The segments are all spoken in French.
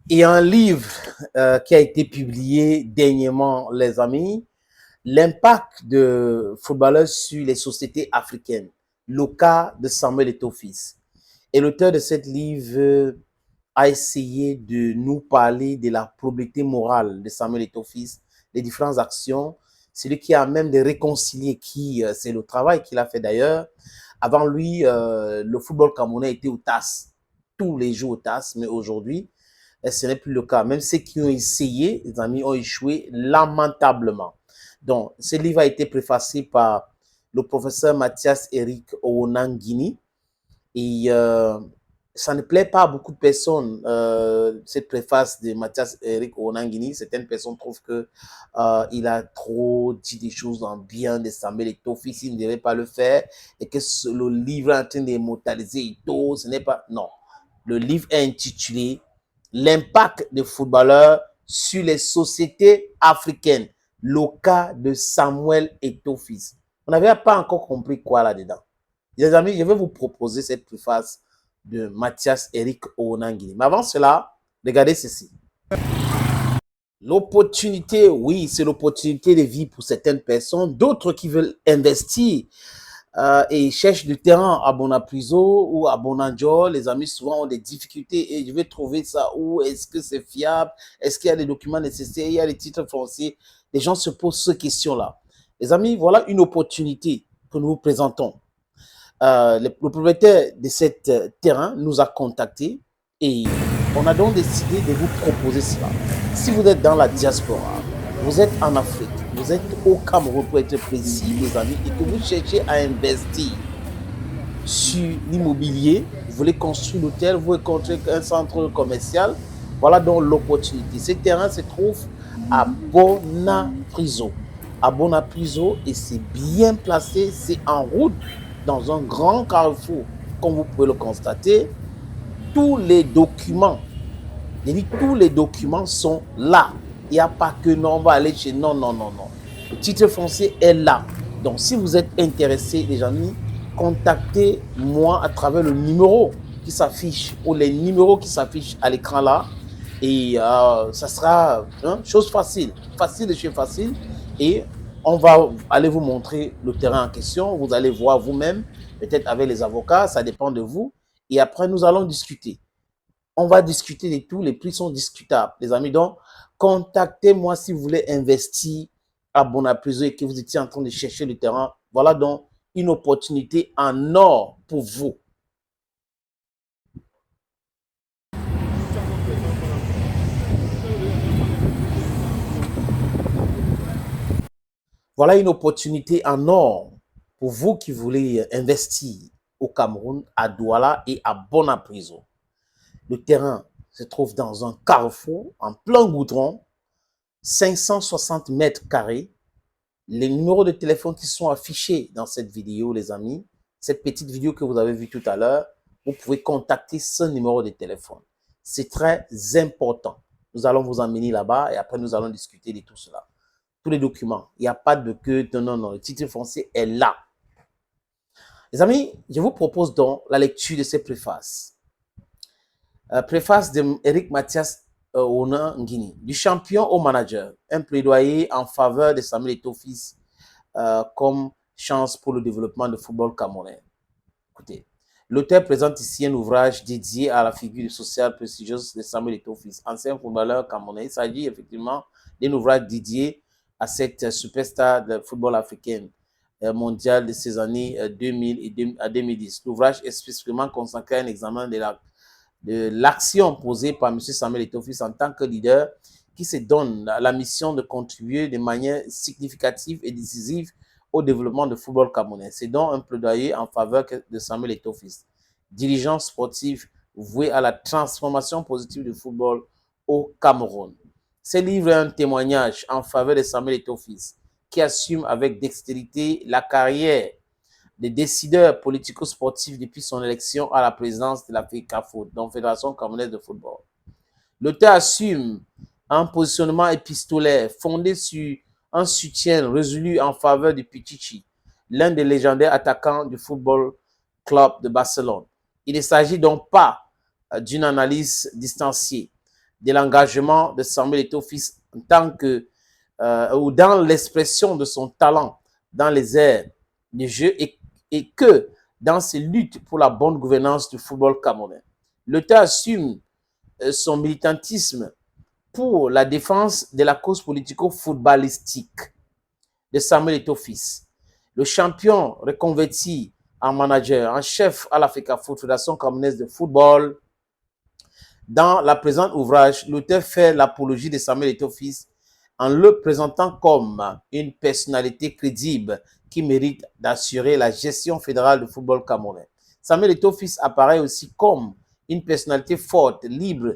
Et un livre qui a été publié dernièrement, les amis, l'impact de footballeurs sur les sociétés africaines, le cas de Samuel Eto'o-Fils. Et l'auteur de ce livre a essayé de nous parler de la probité morale de Samuel Eto'o-Fils, les différentes actions. C'est lui qui a même de réconcilier, c'est le travail qu'il a fait d'ailleurs. Avant lui, le football camerounais était au TAS, tous les jours au TAS, mais aujourd'hui, ce n'est plus le cas. Même ceux qui ont essayé, les amis, ont échoué lamentablement. Donc, ce livre a été préfacé par le professeur Mathias Eric Owonangini. Et ça ne plaît pas à beaucoup de personnes, cette préface de Mathias Eric Owonangini. Certaines personnes trouvent que il a trop dit des choses en bien de Samuel Eto'o-Fils, il ne devait pas le faire, et que le livre est en train d'immortaliser Eto'o, ce n'est pas... Non. Le livre est intitulé L'impact des footballeurs sur les sociétés africaines. Le cas de Samuel Eto'o-Fils. On n'avait pas encore compris quoi là-dedans. Les amis, je vais vous proposer cette préface de Mathias Eric Owonangini. Mais avant cela, regardez ceci. L'opportunité, oui, c'est l'opportunité de vie pour certaines personnes. D'autres qui veulent investir et cherchent du terrain à Bonapriso ou à Bonanjo. Les amis souvent ont des difficultés et je vais trouver ça où, est-ce que c'est fiable, est-ce qu'il y a les documents nécessaires, il y a les titres fonciers. Les gens se posent ces questions-là. Les amis, voilà une opportunité que nous vous présentons. Le propriétaire de cet terrain nous a contactés et on a donc décidé de vous proposer cela. Si vous êtes dans la diaspora, vous êtes en Afrique, vous êtes au Cameroun pour être précis, les amis, et que vous cherchez à investir sur l'immobilier, vous voulez construire l'hôtel, vous voulez construire un centre commercial, voilà donc l'opportunité. Ce terrain se trouve à Bonapriso. À Bonapriso, et c'est bien placé, c'est en route dans un grand carrefour. Comme vous pouvez le constater, tous les documents, tous les documents sont là. Il n'y a pas que non, on va aller chez... Non, non, non, non. Le titre foncier est là. Donc, si vous êtes intéressé, les amis, contactez-moi à travers le numéro qui s'affiche ou les numéros qui s'affichent à l'écran là. Et ça sera chose facile. Facile de chez facile. Et on va aller vous montrer le terrain en question. Vous allez voir vous-même, peut-être avec les avocats, ça dépend de vous. Et après, nous allons discuter. On va discuter de tout. Les prix sont discutables, les amis. Donc, contactez-moi si vous voulez investir à Bonapriso et que vous étiez en train de chercher le terrain. Voilà donc une opportunité en or pour vous. Voilà une opportunité en or pour vous qui voulez investir au Cameroun, à Douala et à Bonapriso. Le terrain se trouve dans un carrefour en plein goudron, 560 mètres carrés. Les numéros de téléphone qui sont affichés dans cette vidéo, les amis, cette petite vidéo que vous avez vue tout à l'heure, vous pouvez contacter ce numéro de téléphone. C'est très important. Nous allons vous emmener là-bas et après nous allons discuter de tout cela. Tous les documents, il n'y a pas de que, non, non, le titre foncier est là. Les amis, je vous propose donc la lecture de ces préfaces. Préface d'Éric Mathias Owonangini, du champion au manager, un plaidoyer en faveur de Samuel Eto'o-Fils comme chance pour le développement du football camerounais. Écoutez, l'auteur présente ici un ouvrage dédié à la figure sociale prestigieuse de Samuel Eto'o-Fils, ancien footballeur camerounais. Il s'agit effectivement d'un ouvrage dédié à cette superstar de football africain mondial de ces années 2000 et à 2010. L'ouvrage est spécifiquement consacré à un examen de l'action posée par M. Samuel Eto'o-Fils en tant que leader qui se donne la mission de contribuer de manière significative et décisive au développement du football camerounais. C'est donc un plaidoyer en faveur de Samuel Eto'o-Fils, dirigeant sportif voué à la transformation positive du football au Cameroun. Ce livre est un témoignage en faveur de Samuel Eto'o-Fils, qui assume avec dextérité la carrière des décideurs politico-sportifs depuis son élection à la présidence de la FECAFOOT, donc Fédération Camerounaise de Football. L'auteur assume un positionnement épistolaire fondé sur un soutien résolu en faveur de Pichichi, l'un des légendaires attaquants du Football Club de Barcelone. Il ne s'agit donc pas d'une analyse distanciée, de l'engagement de Samuel Eto'o fils en tant que, ou dans l'expression de son talent dans les airs du jeu et que dans ses luttes pour la bonne gouvernance du football camerounais. L'auteur assume son militantisme pour la défense de la cause politico-footballistique de Samuel Eto'o fils. Le champion reconverti en manager, en chef à l'Africa Foot, Fédération camerounaise de football. Dans la présente ouvrage, l'auteur fait l'apologie de Samuel Eto'o fils en le présentant comme une personnalité crédible qui mérite d'assurer la gestion fédérale du football camerounais. Samuel Eto'o fils apparaît aussi comme une personnalité forte, libre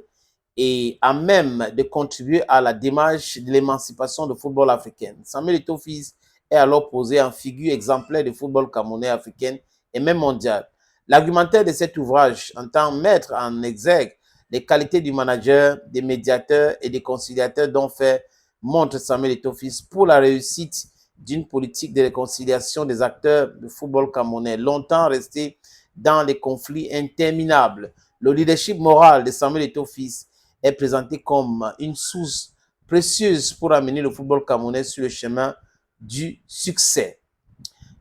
et à même de contribuer à la démarche de l'émancipation du football africain. Samuel Eto'o fils est alors posé en figure exemplaire du football camerounais, africain et même mondial. L'argumentaire de cet ouvrage entend mettre en exergue les qualités du manager, des médiateurs et des conciliateurs dont fait montre Samuel Eto'o fils pour la réussite d'une politique de réconciliation des acteurs du football camerounais, longtemps restés dans les conflits interminables. Le leadership moral de Samuel Eto'o fils est présenté comme une source précieuse pour amener le football camerounais sur le chemin du succès.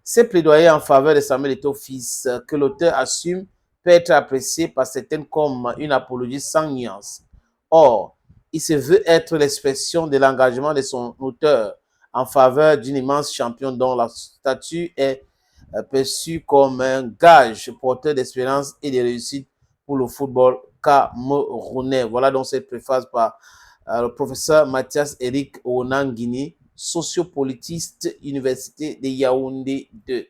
Ces plaidoyers en faveur de Samuel Eto'o fils que l'auteur assume peut être apprécié par certains comme une apologie sans nuance. Or, il se veut être l'expression de l'engagement de son auteur en faveur d'une immense champion dont la statue est perçue comme un gage porteur d'espérance et de réussite pour le football camerounais. Voilà donc cette préface par le professeur Mathias Eric Onangini, sociopolitiste, Université de Yaoundé 2.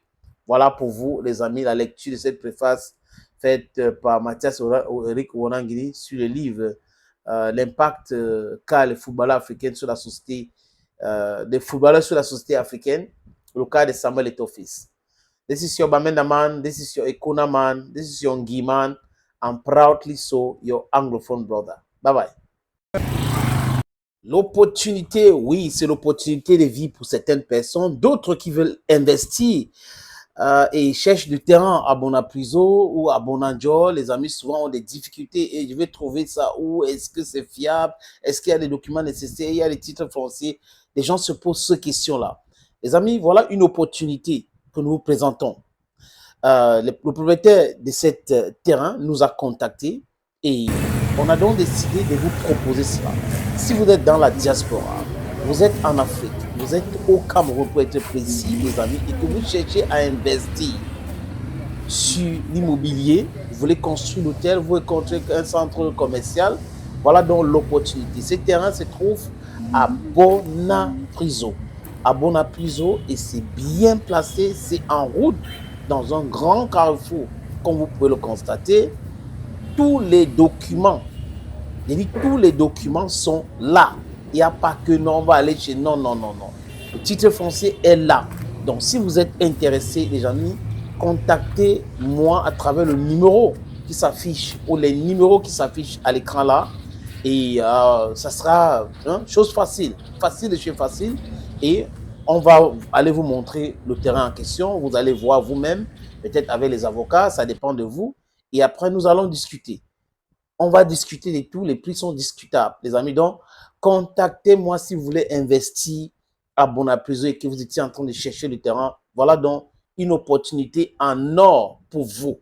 Voilà pour vous, les amis, la lecture de cette préface faite par Mathias Eric Onangini sur le livre l'impact qu'a les footballeurs africains sur la société, des footballeurs sur la société africaine, le cas de Samuel Eto'o fils. This is your Bamenda man, this is your Ekuna man, this is your Ngi man, and proudly so, your Anglophone brother. Bye bye. L'opportunité, oui, c'est l'opportunité de vie pour certaines personnes, d'autres qui veulent investir et cherchent du terrain à Bonapriso ou à Bonanjo. Les amis souvent ont des difficultés et je vais trouver ça où, est-ce que c'est fiable, est-ce qu'il y a les documents nécessaires, il y a les titres fonciers. Les gens se posent ces questions-là. Les amis, voilà une opportunité que nous vous présentons. Le propriétaire de cet terrain nous a contactés et on a donc décidé de vous proposer cela. Si vous êtes dans la diaspora, vous êtes en Afrique, vous êtes au Cameroun pour être précis, les amis, et que vous cherchez à investir sur l'immobilier, vous voulez construire l'hôtel, vous voulez construire un centre commercial, voilà donc l'opportunité. Ce terrain se trouve à Bonapriso. À Bonapriso, et c'est bien placé, c'est en route dans un grand carrefour, comme vous pouvez le constater. Tous les documents, je dis tous les documents sont là. Il n'y a pas que non, on va aller chez non, non, non, non. Le titre foncier est là. Donc, si vous êtes intéressé, les amis, contactez-moi à travers le numéro qui s'affiche ou les numéros qui s'affichent à l'écran là. Et ça sera chose facile, facile de chez facile. Et on va aller vous montrer le terrain en question. Vous allez voir vous-même, peut-être avec les avocats, ça dépend de vous. Et après, nous allons discuter. On va discuter de tout. Les prix sont discutables, les amis. Donc, contactez-moi si vous voulez investir à Bonapriso et que vous étiez en train de chercher le terrain. Voilà donc une opportunité en or pour vous.